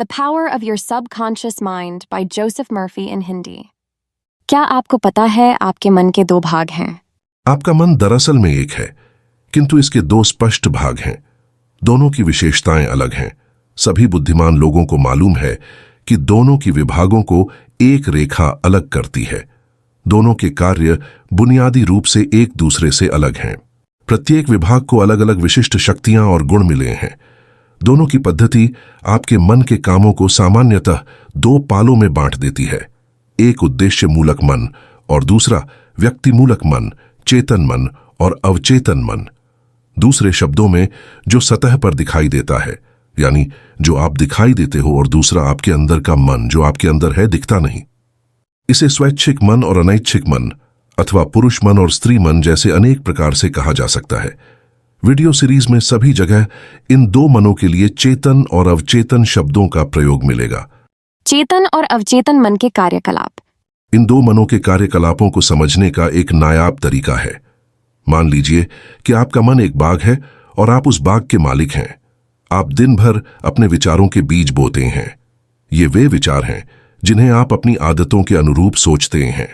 The Power of Your Subconscious Mind by Joseph Murphy in Hindi। क्या आपको पता है आपके मन के दो भाग हैं? आपका मन दरअसल में एक है, किंतु इसके दो स्पष्ट भाग हैं। दोनों की विशेषताएं अलग हैं। सभी बुद्धिमान लोगों को मालूम है कि दोनों की विभागों को एक रेखा अलग करती है। दोनों के कार्य बुनियादी रूप से एक दूसरे से अलग हैं। प्रत्येक विभाग को अलग अलग विशिष्ट शक्तियां और गुण मिले हैं। दोनों की पद्धति आपके मन के कामों को सामान्यतः दो पालों में बांट देती है। एक उद्देश्य मूलक मन और दूसरा व्यक्ति मूलक मन, चेतन मन और अवचेतन मन। दूसरे शब्दों में, जो सतह पर दिखाई देता है, यानी जो आप दिखाई देते हो, और दूसरा आपके अंदर का मन जो आपके अंदर है, दिखता नहीं। इसे स्वैच्छिक मन और अनैच्छिक मन अथवा पुरुष मन और स्त्री मन जैसे अनेक प्रकार से कहा जा सकता है। वीडियो सीरीज में सभी जगह इन दो मनों के लिए चेतन और अवचेतन शब्दों का प्रयोग मिलेगा। चेतन और अवचेतन मन के कार्यकलाप। इन दो मनों के कार्यकलापों को समझने का एक नायाब तरीका है। मान लीजिए कि आपका मन एक बाग है और आप उस बाग के मालिक हैं। आप दिन भर अपने विचारों के बीज बोते हैं। ये वे विचार हैं जिन्हें आप अपनी आदतों के अनुरूप सोचते हैं।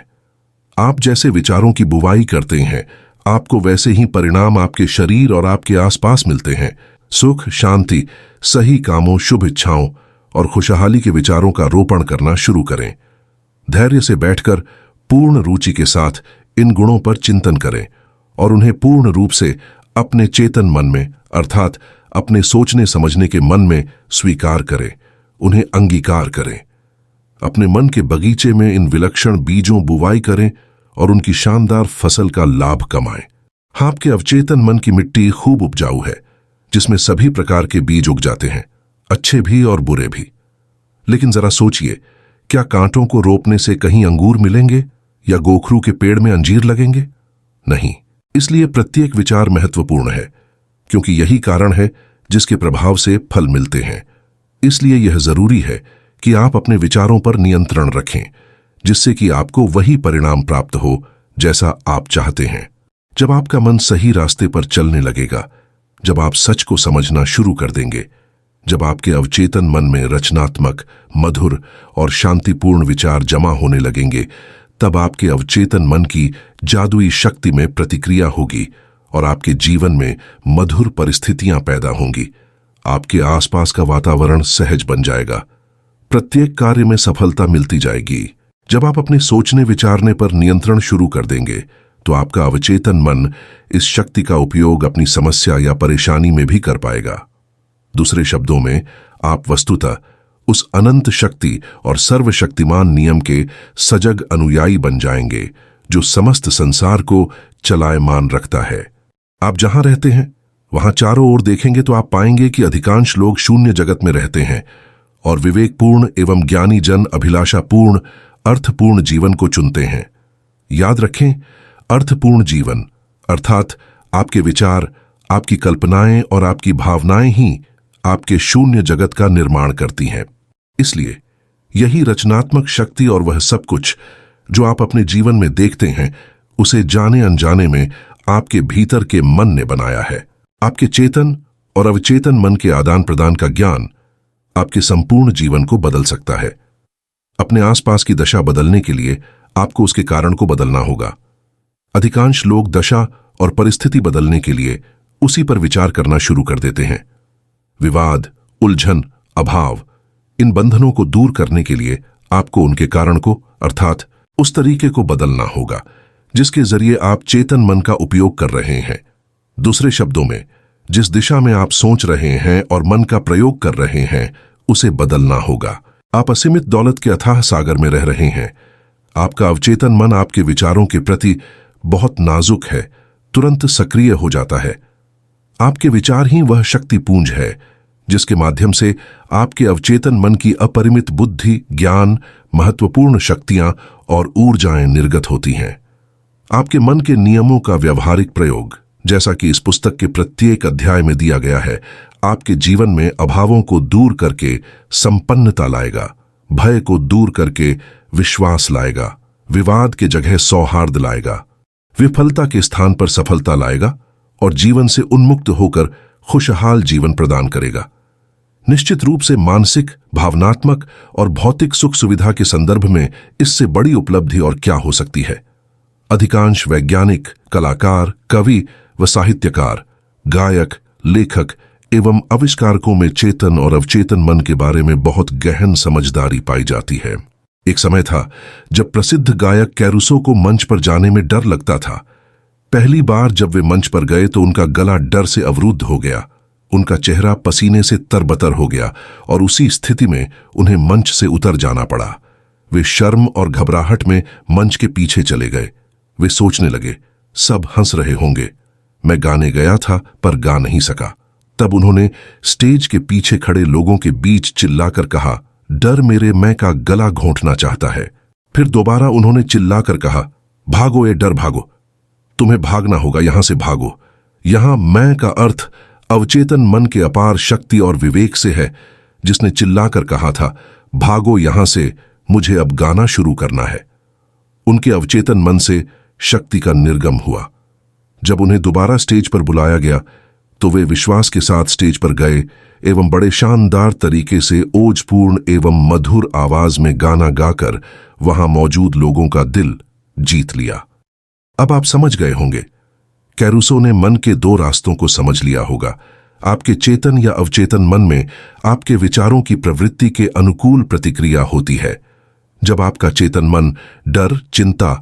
आप जैसे विचारों की बुवाई करते हैं, आपको वैसे ही परिणाम आपके शरीर और आपके आसपास मिलते हैं। सुख, शांति, सही कामों, शुभ इच्छाओं और खुशहाली के विचारों का रोपण करना शुरू करें। धैर्य से बैठकर पूर्ण रुचि के साथ इन गुणों पर चिंतन करें और उन्हें पूर्ण रूप से अपने चेतन मन में, अर्थात अपने सोचने समझने के मन में स्वीकार करें, उन्हें अंगीकार करें। अपने मन के बगीचे में इन विलक्षण बीजों बुवाई करें और उनकी शानदार फसल का लाभ कमाएं। आपके अवचेतन मन की मिट्टी खूब उपजाऊ है, जिसमें सभी प्रकार के बीज उग जाते हैं, अच्छे भी और बुरे भी। लेकिन जरा सोचिए, क्या कांटों को रोपने से कहीं अंगूर मिलेंगे या गोखरू के पेड़ में अंजीर लगेंगे? नहीं। इसलिए प्रत्येक विचार महत्वपूर्ण है, क्योंकि यही कारण है जिसके प्रभाव से फल मिलते हैं। इसलिए यह जरूरी है कि आप अपने विचारों पर नियंत्रण रखें, जिससे कि आपको वही परिणाम प्राप्त हो जैसा आप चाहते हैं। जब आपका मन सही रास्ते पर चलने लगेगा, जब आप सच को समझना शुरू कर देंगे, जब आपके अवचेतन मन में रचनात्मक, मधुर और शांतिपूर्ण विचार जमा होने लगेंगे, तब आपके अवचेतन मन की जादुई शक्ति में प्रतिक्रिया होगी और आपके जीवन में मधुर परिस्थितियां पैदा होंगी। आपके आसपास का वातावरण सहज बन जाएगा। प्रत्येक कार्य में सफलता मिलती जाएगी। जब आप अपने सोचने विचारने पर नियंत्रण शुरू कर देंगे, तो आपका अवचेतन मन इस शक्ति का उपयोग अपनी समस्या या परेशानी में भी कर पाएगा। दूसरे शब्दों में, आप वस्तुतः उस अनंत शक्ति और सर्वशक्तिमान नियम के सजग अनुयायी बन जाएंगे जो समस्त संसार को चलायमान रखता है। आप जहां रहते हैं, वहां चारों ओर देखेंगे तो आप पाएंगे कि अधिकांश लोग शून्य जगत में रहते हैं और विवेकपूर्ण एवं ज्ञानी जन अभिलाषापूर्ण, अर्थपूर्ण जीवन को चुनते हैं। याद रखें, अर्थपूर्ण जीवन अर्थात आपके विचार, आपकी कल्पनाएं और आपकी भावनाएं ही आपके शून्य जगत का निर्माण करती हैं। इसलिए यही रचनात्मक शक्ति और वह सब कुछ जो आप अपने जीवन में देखते हैं, उसे जाने अनजाने में आपके भीतर के मन ने बनाया है। आपके चेतन और अवचेतन मन के आदान प्रदान का ज्ञान आपके संपूर्ण जीवन को बदल सकता है। अपने आसपास की दशा बदलने के लिए आपको उसके कारण को बदलना होगा। अधिकांश लोग दशा और परिस्थिति बदलने के लिए उसी पर विचार करना शुरू कर देते हैं। विवाद, उलझन, अभाव, इन बंधनों को दूर करने के लिए आपको उनके कारण को, अर्थात उस तरीके को बदलना होगा जिसके जरिए आप चेतन मन का उपयोग कर रहे हैं। दूसरे शब्दों में, जिस दिशा में आप सोच रहे हैं और मन का प्रयोग कर रहे हैं, उसे बदलना होगा। आप असीमित दौलत के अथाह सागर में रह रहे हैं। आपका अवचेतन मन आपके विचारों के प्रति बहुत नाजुक है, तुरंत सक्रिय हो जाता है। आपके विचार ही वह शक्तिपुंज है जिसके माध्यम से आपके अवचेतन मन की अपरिमित बुद्धि, ज्ञान, महत्वपूर्ण शक्तियां और ऊर्जाएं निर्गत होती हैं। आपके मन के नियमों का व्यवहारिक प्रयोग, जैसा कि इस पुस्तक के प्रत्येक अध्याय में दिया गया है, आपके जीवन में अभावों को दूर करके संपन्नता लाएगा, भय को दूर करके विश्वास लाएगा, विवाद के जगह सौहार्द लाएगा, विफलता के स्थान पर सफलता लाएगा और जीवन से उन्मुक्त होकर खुशहाल जीवन प्रदान करेगा। निश्चित रूप से मानसिक, भावनात्मक और भौतिक सुख सुविधा के संदर्भ में इससे बड़ी उपलब्धि और क्या हो सकती है। अधिकांश वैज्ञानिक, कलाकार, कवि व साहित्यकार, गायक, लेखक एवं आविष्कारकों में चेतन और अवचेतन मन के बारे में बहुत गहन समझदारी पाई जाती है। एक समय था जब प्रसिद्ध गायक कैरूसो को मंच पर जाने में डर लगता था। पहली बार जब वे मंच पर गए तो उनका गला डर से अवरुद्ध हो गया, उनका चेहरा पसीने से तरबतर हो गया और उसी स्थिति में उन्हें मंच से उतर जाना पड़ा। वे शर्म और घबराहट में मंच के पीछे चले गए। वे सोचने लगे, सब हंस रहे होंगे, मैं गाने गया था पर गा नहीं सका। तब उन्होंने स्टेज के पीछे खड़े लोगों के बीच चिल्लाकर कहा, डर मेरे मैं का गला घोंटना चाहता है। फिर दोबारा उन्होंने चिल्लाकर कहा, भागो ये डर भागो, तुम्हें भागना होगा, यहां से भागो। यहां मैं का अर्थ अवचेतन मन के अपार शक्ति और विवेक से है, जिसने चिल्लाकर कहा था, भागो यहां से, मुझे अब गाना शुरू करना है। उनके अवचेतन मन से शक्ति का निर्गम हुआ। जब उन्हें दोबारा स्टेज पर बुलाया गया तो वे विश्वास के साथ स्टेज पर गए एवं बड़े शानदार तरीके से ओजपूर्ण एवं मधुर आवाज में गाना गाकर वहां मौजूद लोगों का दिल जीत लिया। अब आप समझ गए होंगे, कैरूसो ने मन के दो रास्तों को समझ लिया होगा। आपके चेतन या अवचेतन मन में आपके विचारों की प्रवृत्ति के अनुकूल प्रतिक्रिया होती है। जब आपका चेतन मन डर, चिंता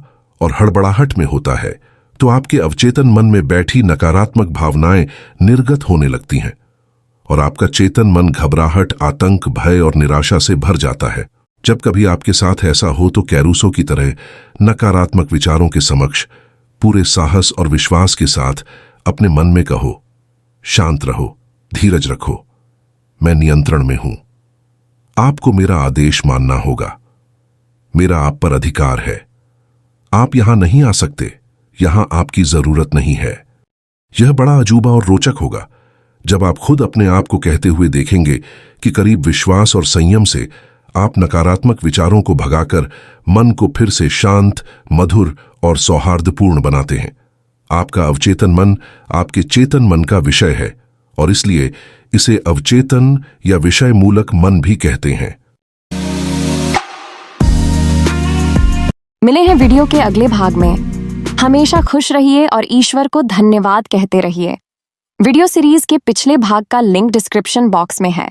और हड़बड़ाहट में होता है तो आपके अवचेतन मन में बैठी नकारात्मक भावनाएं निर्गत होने लगती हैं और आपका चेतन मन घबराहट, आतंक, भय और निराशा से भर जाता है। जब कभी आपके साथ ऐसा हो तो कैरूसो की तरह नकारात्मक विचारों के समक्ष पूरे साहस और विश्वास के साथ अपने मन में कहो, शांत रहो, धीरज रखो, मैं नियंत्रण में हूं। आपको मेरा आदेश मानना होगा, मेरा आप पर अधिकार है। आप यहां नहीं आ सकते, यहां आपकी जरूरत नहीं है। यह बड़ा अजूबा और रोचक होगा जब आप खुद अपने आप को कहते हुए देखेंगे कि करीब विश्वास और संयम से आप नकारात्मक विचारों को भगाकर मन को फिर से शांत, मधुर और सौहार्दपूर्ण बनाते हैं। आपका अवचेतन मन आपके चेतन मन का विषय है और इसलिए इसे अवचेतन या विषय मूलक मन भी कहते हैं। मिले हैं वीडियो के अगले भाग में। हमेशा खुश रहिए और ईश्वर को धन्यवाद कहते रहिए। वीडियो सीरीज के पिछले भाग का लिंक डिस्क्रिप्शन बॉक्स में है।